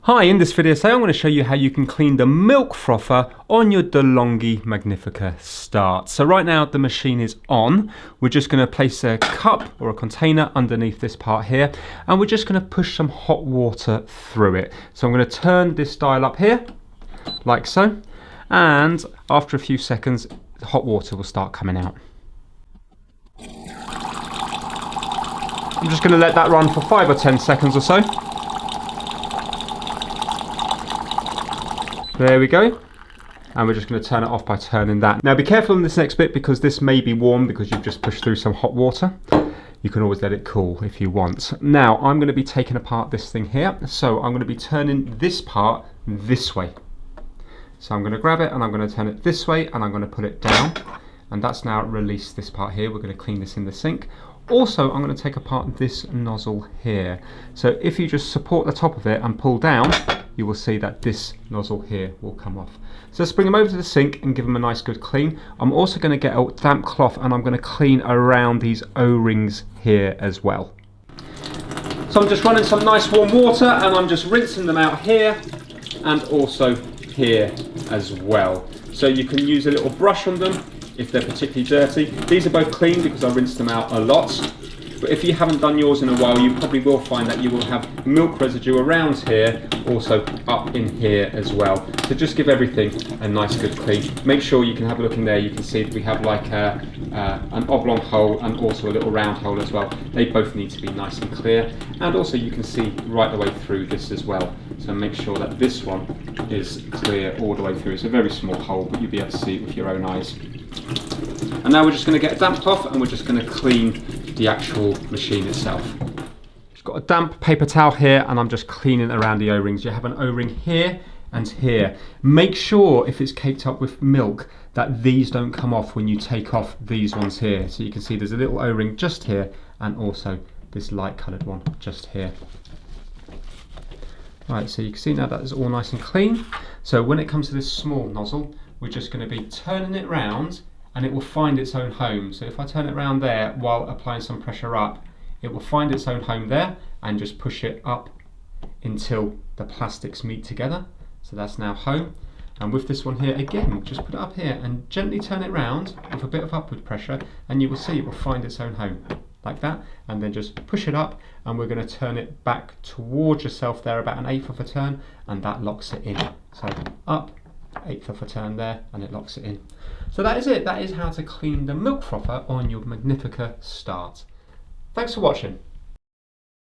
Hi, in this video today I'm going to show you how you can clean the milk frother on your Delonghi Magnifica Start. So right now the machine is on. We're just going to place a cup or a container underneath this part here, and we're just going to push some hot water through it. So I'm going to turn this dial up here like so, and after a few seconds the hot water will start coming out. I'm just going to let that run for 5 or 10 seconds or so. There we go, and we're just going to turn it off by turning that. Now be careful in this next bit because this may be warm because you've just pushed through some hot water. You can always let it cool if you want. Now I'm going to be taking apart this thing here, so I'm going to be turning this part this way. So I'm going to grab it and I'm going to turn it this way and I'm going to put it down, and that's now released this part here. We're going to clean this in the sink. Also, I'm going to take apart this nozzle here. So if you just support the top of it and pull down, you will see that this nozzle here will come off. So let's bring them over to the sink and give them a nice good clean. I'm also going to get a damp cloth and I'm going to clean around these O-rings here as well. So I'm just running some nice warm water and I'm just rinsing them out here and also here as well. So you can use a little brush on them if they're particularly dirty. These are both clean because I rinsed them out a lot. But if you haven't done yours in a while, you probably will find that you will have milk residue around here, also up in here as well. So just give everything a nice good clean. Make sure you can have a look in there. You can see that we have like an oblong hole and also a little round hole as well. They both need to be nice and clear. And also you can see right the way through this as well. So make sure that this one is clear all the way through. It's a very small hole, but you'll be able to see it with your own eyes. And now we're just going to get a damp cloth and we're just going to clean the actual machine itself. Just got a damp paper towel here and I'm just cleaning around the O-rings. You have an O-ring here and here. Make sure if it's caked up with milk that these don't come off when you take off these ones here. So you can see there's a little O-ring just here and also this light coloured one just here. Right, so you can see now that is all nice and clean. So when it comes to this small nozzle, we're just going to be turning it round and it will find its own home. So if I turn it around there while applying some pressure up, it will find its own home there and just push it up until the plastics meet together. So that's now home. And with this one here, again, just put it up here and gently turn it round with a bit of upward pressure and you will see it will find its own home, like that. And then just push it up and we're going to turn it back towards yourself there about 1/8 of a turn and that locks it in. So up, 1/8 of a turn there and it locks it in. So that is it. That is how to clean the milk frother on your Magnifica Start. Thanks for watching.